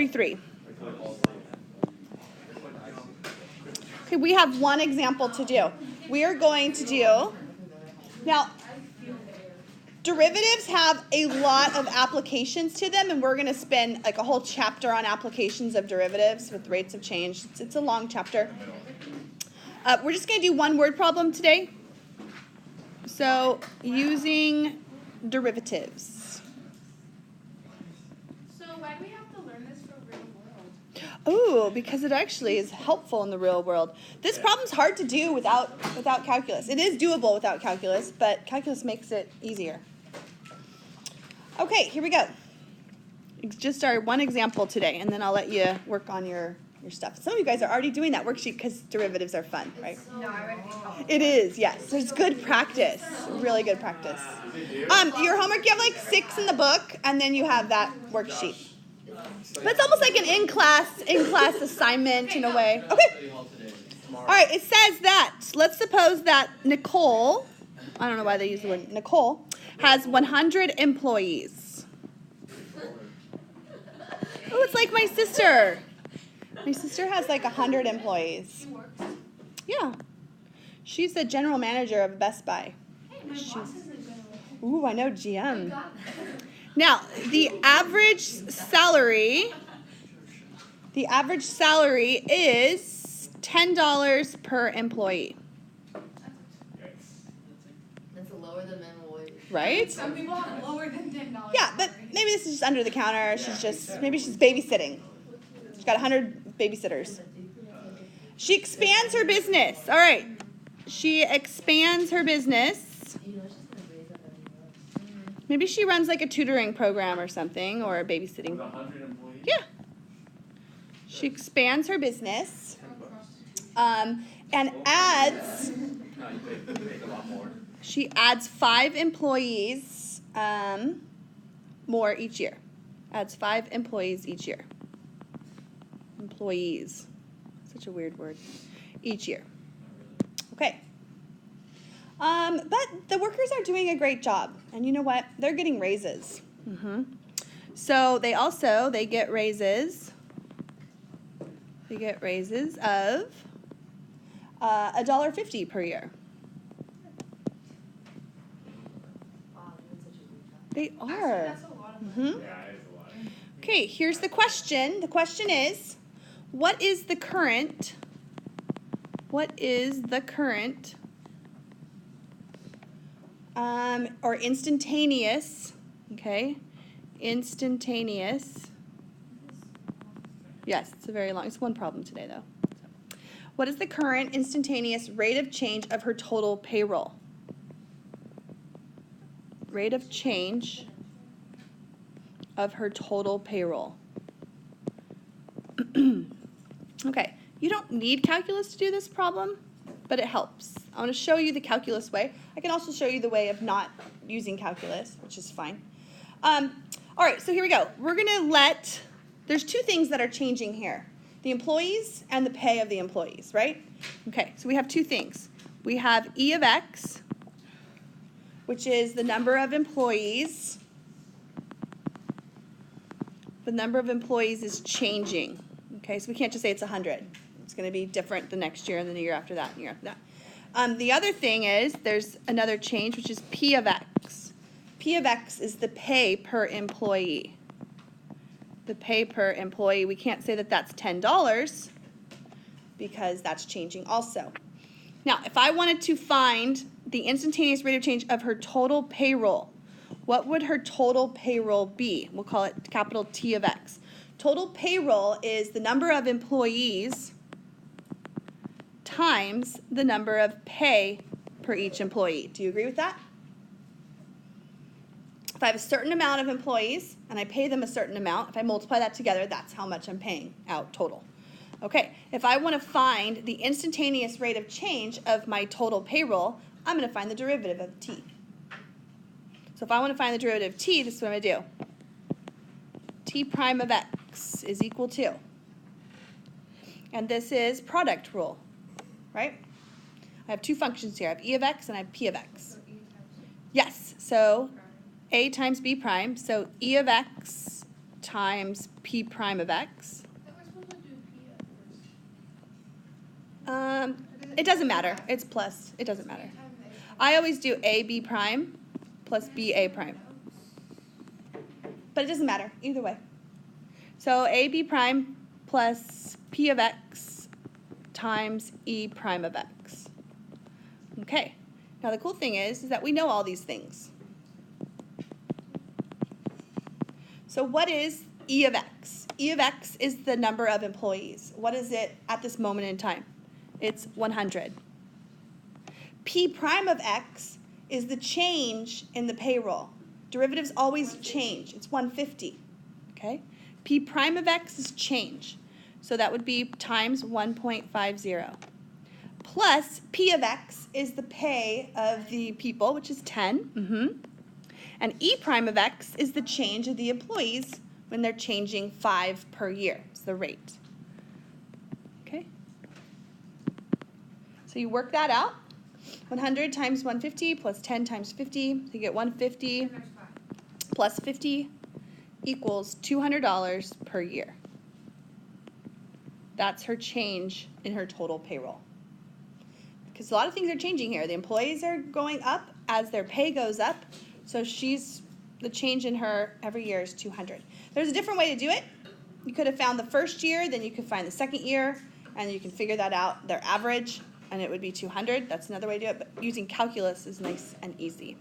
3. Okay, we have one example to do. We are going to do, now, derivatives have a lot of applications to them, and we're going to spend like a whole chapter on applications of derivatives with rates of change. It's a long chapter. We're just going to do one word problem today. So, using derivatives. So why do we have to learn this for real world? Oh, because it actually is helpful in the real world. This problem's hard to do without calculus. It is doable without calculus, but calculus makes it easier. Okay, here we go. It's just our one example today, and then I'll let you work on your stuff. Some of you guys are already doing that worksheet because derivatives are fun, right? No, I read it. It is, yes. There's good practice, really good practice. Your homework, you have like 6 in the book, and then you have that worksheet. But it's almost like an in-class assignment in a way. Okay. All right, it says that, let's suppose that Nicole, I don't know why they use the word Nicole, has 100 employees. Oh, it's like my sister. My sister has like 100 employees. Yeah. She's the general manager of Best Buy. Ooh, I know, GM. Now, the average salary is $10 per employee. That's lower than minimum wage. Right? Some people have lower than $10. Yeah, but maybe this is just under the counter. Maybe she's babysitting. She's got 100 babysitters. She expands her business. All right. She expands her business. Maybe she runs like a tutoring program or something, or a babysitting. 100 employees? Yeah. She expands her business and adds. No, you pay a lot more. She adds 5 employees more each year. Adds 5 employees each year. Employees. Such a weird word. Each year. Okay. But the workers are doing a great job. And you know what? They're getting raises. So they get raises. They get raises of $1.50 per year. They are. That's a lot of Yeah, it is a lot. Okay, here's the question. The question is, what is the current or instantaneous, okay, instantaneous, yes, it's one problem today though. What is the current instantaneous rate of change of her total payroll? Rate of change of her total payroll. Okay, you don't need calculus to do this problem, but it helps. I want to show you the calculus way. I can also show you the way of not using calculus, which is fine. All right, so here we go. We're going to there's 2 things that are changing here. The employees and the pay of the employees, right? Okay, so we have 2 things. We have E of X, which is the number of employees. The number of employees is changing. Okay, so we can't just say it's 100. It's going to be different the next year and then the year after that and the year after that. The other thing is there's another change, which is P of X. P of X is the pay per employee. The pay per employee, we can't say that that's $10 because that's changing also. Now, if I wanted to find the instantaneous rate of change of her total payroll, what would her total payroll be? We'll call it capital T of X. Total payroll is the number of employees times the number of pay per each employee. Do you agree with that? If I have a certain amount of employees and I pay them a certain amount, if I multiply that together, that's how much I'm paying out total. Okay, if I want to find the instantaneous rate of change of my total payroll, I'm going to find the derivative of T. So if I want to find the derivative of T, this is what I'm going to do. T prime of X is equal to, and this is product rule, right? I have 2 functions here. I have E of X and I have P of X. Yes, so A times B prime, so E of X times P prime of X. That we're supposed to do P at first. It doesn't matter. It's plus. It doesn't matter. I always do AB prime plus BA prime. But it doesn't matter either way. So AB prime plus P of X times E prime of X. Okay. Now the cool thing is that we know all these things. So what is E of X? E of X is the number of employees. What is it at this moment in time? It's 100. P prime of X is the change in the payroll. Derivatives always change. It's 150. Okay? P prime of X is change. So that would be times 1.50. Plus P of X is the pay of the people, which is 10. And E prime of X is the change of the employees when they're changing 5 per year. It's the rate. Okay? So you work that out. 100 times 150 plus 10 times 50. So you get 150 And there's 5. plus 50 equals $200 per year. That's her change in her total payroll. Because a lot of things are changing here. The employees are going up as their pay goes up. So the change in her every year is 200. There's a different way to do it. You could have found the first year, then you could find the second year, and you can figure that out, their average, and it would be 200. That's another way to do it. But using calculus is nice and easy.